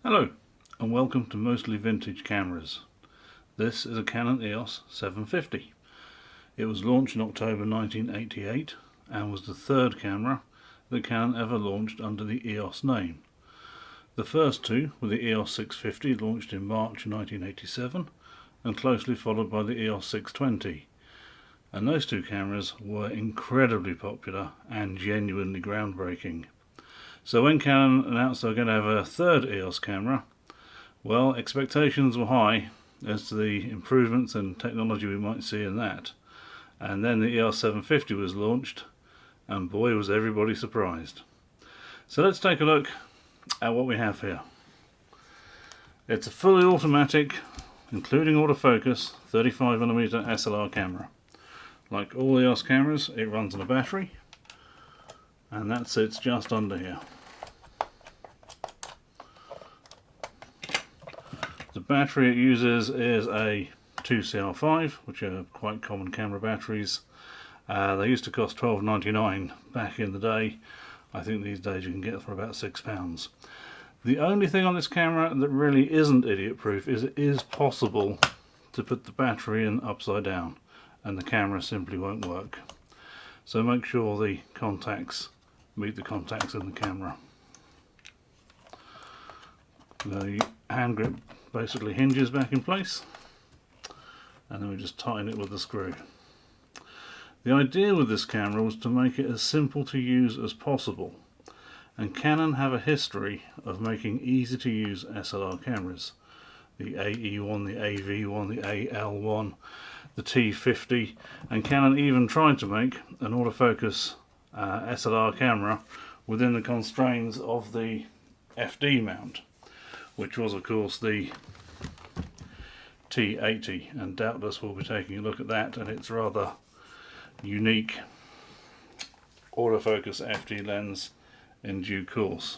Hello and welcome to Mostly Vintage Cameras. This is a Canon EOS 750. It was launched in October 1988 and was the third camera that Canon ever launched under the EOS name. The first two were the EOS 650, launched in March 1987, and closely followed by the EOS 620. And those two cameras were incredibly popular and genuinely groundbreaking. So when Canon announced they were going to have a third EOS camera, well, expectations were high as to the improvements and technology we might see in that. And then the EOS 750 was launched, and boy was everybody surprised. So let's take a look at what we have here. It's a fully automatic, including autofocus, 35mm SLR camera. Like all EOS cameras, it runs on a battery, and that sits just under here. The battery it uses is a 2CR5, which are quite common camera batteries. They used to cost $12.99 back in the day. I think these days you can get them for about £6. The only thing on this camera that really isn't idiot proof is it is possible to put the battery in upside down and the camera simply won't work. So make sure the contacts meet the contacts in the camera. The hand grip basically hinges back in place, and then we just tighten it with the screw. The idea with this camera was to make it as simple to use as possible, and Canon have a history of making easy to use SLR cameras. The AE1, the AV1, the AL1, the T50, and Canon even tried to make an autofocus SLR camera within the constraints of the FD mount, which was of course the T80, and doubtless we'll be taking a look at that and its rather unique autofocus FD lens in due course.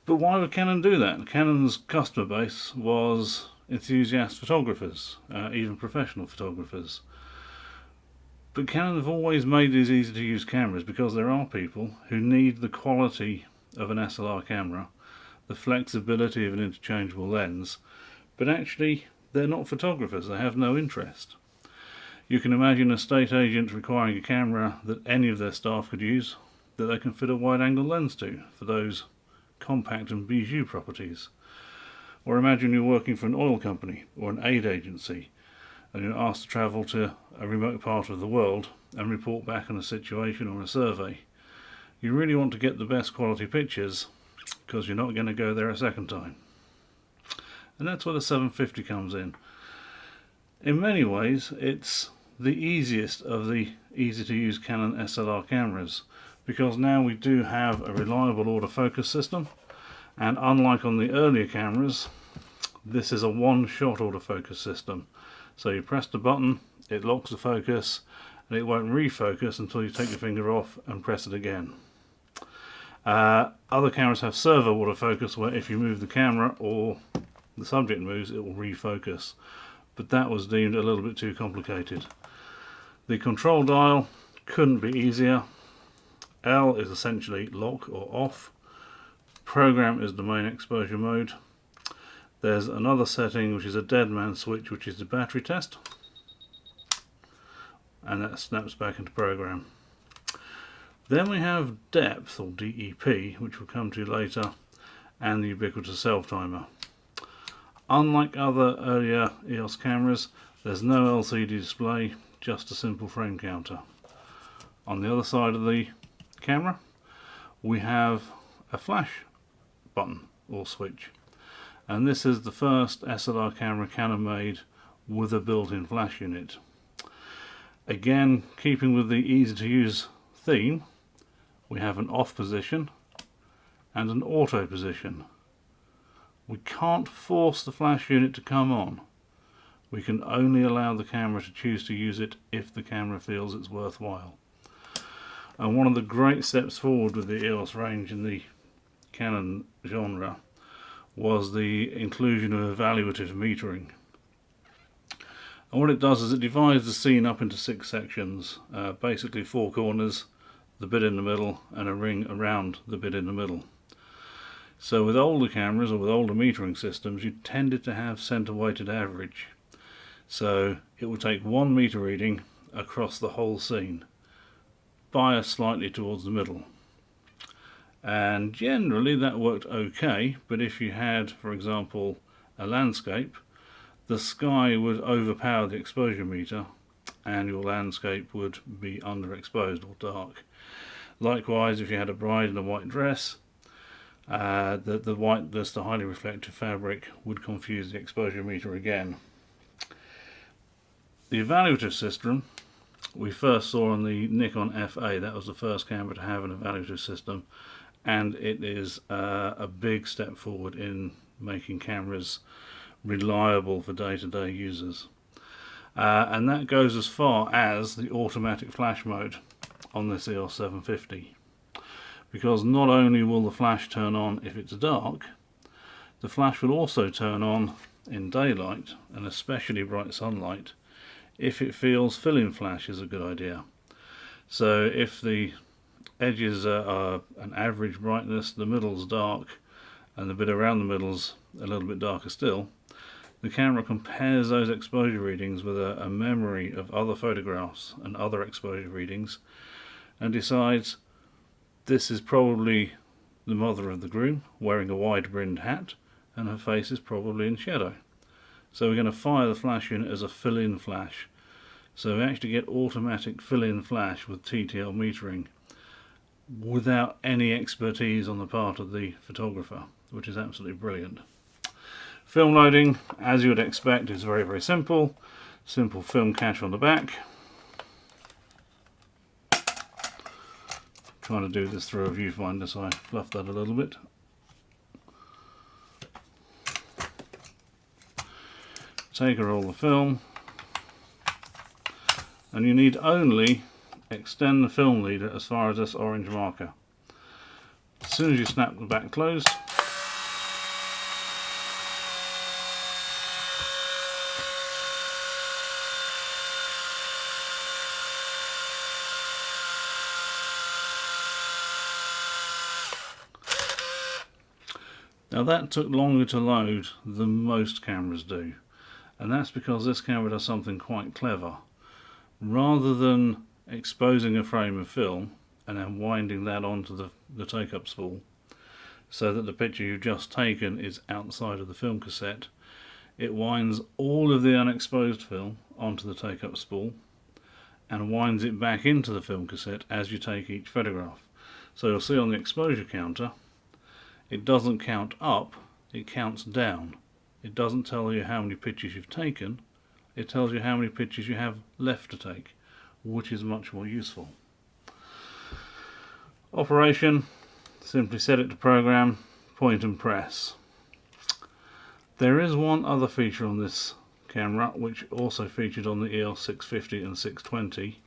But why would Canon do that? Canon's customer base was enthusiast photographers, even professional photographers. But Canon have always made these easy to use cameras because there are people who need the quality of an SLR camera, the flexibility of an interchangeable lens, but actually they're not photographers, they have no interest. You can imagine a estate agent requiring a camera that any of their staff could use, that they can fit a wide angle lens to for those compact and bijou properties. Or imagine you're working for an oil company or an aid agency and you're asked to travel to a remote part of the world and report back on a situation or a survey. You really want to get the best quality pictures because you're not going to go there a second time. And that's where the 750 comes in. In many ways it's the easiest of the easy to use Canon SLR cameras, because now we do have a reliable autofocus system, and unlike on the earlier cameras, this is a one-shot autofocus system. So you press the button, it locks the focus, and it won't refocus until you take your finger off and press it again. Other cameras have servo autofocus, where if you move the camera or the subject moves, it will refocus, but that was deemed a little bit too complicated. The control dial couldn't be easier. L is essentially lock or off. Program is the main exposure mode. There's another setting which is a dead man switch, which is the battery test, and that snaps back into program. Then we have depth, or DEP, which we'll come to later, and the ubiquitous self-timer. Unlike other earlier EOS cameras, there's no LCD display, just a simple frame counter. On the other side of the camera we have a flash button or switch, and this is the first SLR camera Canon made with a built-in flash unit. Again, keeping with the easy to use theme, we have an off position and an auto position. We can't force the flash unit to come on. We can only allow the camera to choose to use it if the camera feels it's worthwhile. And one of the great steps forward with the EOS range in the Canon genre was the inclusion of evaluative metering. And what it does is it divides the scene up into 6 sections, basically 4 corners, the bit in the middle, and a ring around the bit in the middle. So with older cameras or with older metering systems, you tended to have center weighted average. So it would take 1 meter reading across the whole scene, biased slightly towards the middle. And generally that worked okay, but if you had, for example, a landscape, the sky would overpower the exposure meter and your landscape would be underexposed or dark. Likewise, if you had a bride in a white dress, the whiteness, the highly reflective fabric, would confuse the exposure meter again. The evaluative system we first saw on the Nikon FA. That was the first camera to have an evaluative system, and it is a big step forward in making cameras reliable for day-to-day users. And that goes as far as the automatic flash mode on this EOS 750, because not only will the flash turn on if it's dark, the flash will also turn on in daylight and especially bright sunlight if it feels fill-in flash is a good idea. So if the edges are an average brightness, the middle's dark, and the bit around the middle's a little bit darker still, the camera compares those exposure readings with a memory of other photographs and other exposure readings and decides this is probably the mother of the groom wearing a wide-brimmed hat and her face is probably in shadow. So we're going to fire the flash unit as a fill-in flash. So we actually get automatic fill-in flash with TTL metering without any expertise on the part of the photographer, which is absolutely brilliant. Film loading, as you would expect, is very, very simple. Simple film cache on the back. Trying to do this through a viewfinder, so I fluffed that a little bit. Take all the film, and you need only extend the film leader as far as this orange marker. As soon as you snap the back closed, now that took longer to load than most cameras do, and that's because this camera does something quite clever. Rather than exposing a frame of film and then winding that onto the take-up spool so that the picture you've just taken is outside of the film cassette, it winds all of the unexposed film onto the take-up spool and winds it back into the film cassette as you take each photograph. So you'll see on the exposure counter, it doesn't count up, it counts down. It doesn't tell you how many pictures you've taken, it tells you how many pictures you have left to take, which is much more useful. Operation, simply set it to program, point and press. There is one other feature on this camera which also featured on the EOS 650 and 620,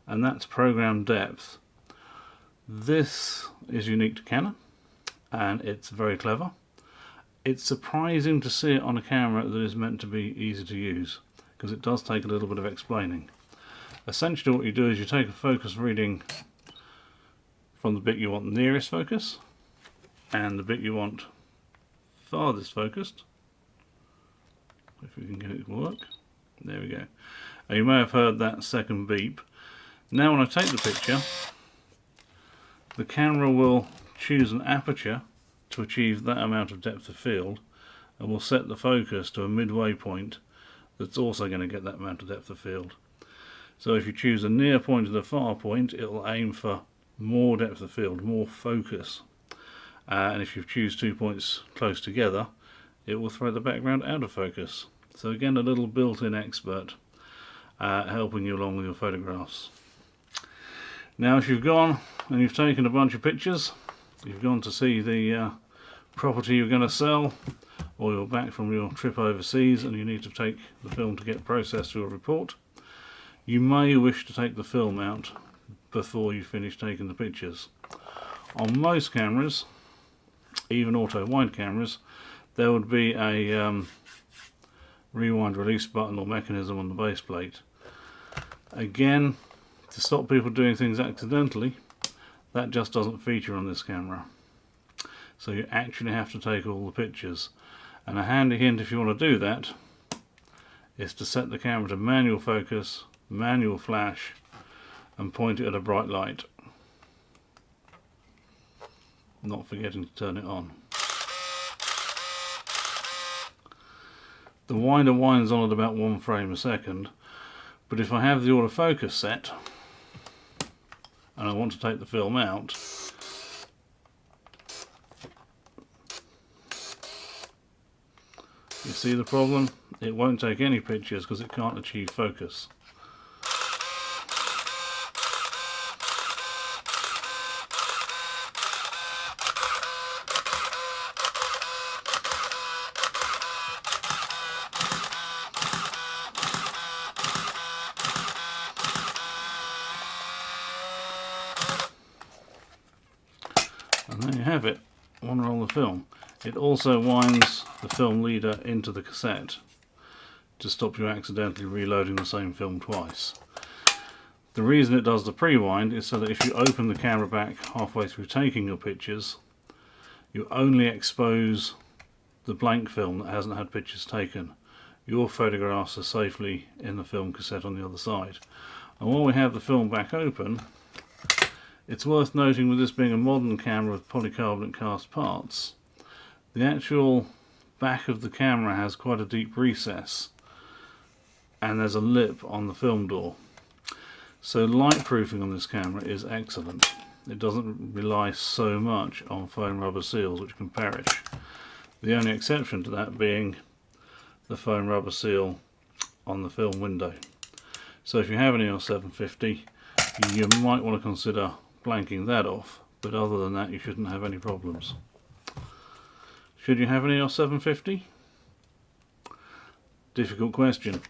and that's program depth. This is unique to Canon and it's very clever. It's surprising to see it on a camera that is meant to be easy to use, because it does take a little bit of explaining. Essentially what you do is you take a focus reading from the bit you want nearest focus and the bit you want farthest focused. If we can get it to work. There we go. And you may have heard that second beep. Now when I take the picture, the camera will choose an aperture to achieve that amount of depth of field, and will set the focus to a midway point that's also going to get that amount of depth of field. So if you choose a near point and a far point, it will aim for more depth of field, more focus. And if you choose 2 points close together, it will throw the background out of focus. So again, a little built-in expert helping you along with your photographs. Now if you've gone and you've taken a bunch of pictures, you've gone to see the property you're going to sell, or you're back from your trip overseas and you need to take the film to get processed to a report, you may wish to take the film out before you finish taking the pictures. On most cameras, even auto wide cameras, there would be a rewind release button or mechanism on the base plate. Again, to stop people doing things accidentally, that just doesn't feature on this camera. so you actually have to take all the pictures. And a handy hint if you want to do that is to set the camera to manual focus, manual flash, and point it at a bright light, not forgetting to turn it on. The winder winds on at about 1 frame a second, but if I have the autofocus set and I want to take the film out, you see the problem? It won't take any pictures because it can't achieve focus. And there you have it, one roll of film. It also winds the film leader into the cassette to stop you accidentally reloading the same film twice. The reason it does the pre-wind is so that if you open the camera back halfway through taking your pictures, you only expose the blank film that hasn't had pictures taken. Your photographs are safely in the film cassette on the other side. And while we have the film back open, it's worth noting, with this being a modern camera with polycarbonate cast parts, the actual back of the camera has quite a deep recess, and there's a lip on the film door. So light proofing on this camera is excellent. It doesn't rely so much on foam rubber seals which can perish. The only exception to that being the foam rubber seal on the film window. So if you have an EOS 750, you might want to consider blanking that off, but other than that you shouldn't have any problems. Should you have an EOS 750? Difficult question.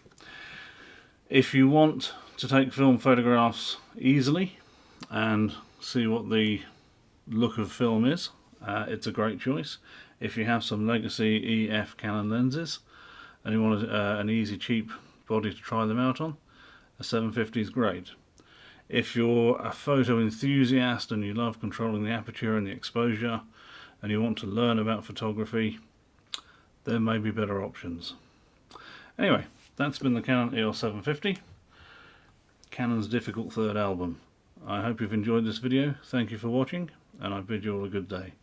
If you want to take film photographs easily and see what the look of film is, it's a great choice. If you have some legacy EF Canon lenses and you want an easy, cheap body to try them out on, a 750 is great. If you're a photo enthusiast and you love controlling the aperture and the exposure and you want to learn about photography, there may be better options. Anyway, that's been the Canon EOS 750, Canon's difficult third album. I hope you've enjoyed this video. Thank you for watching, and I bid you all a good day.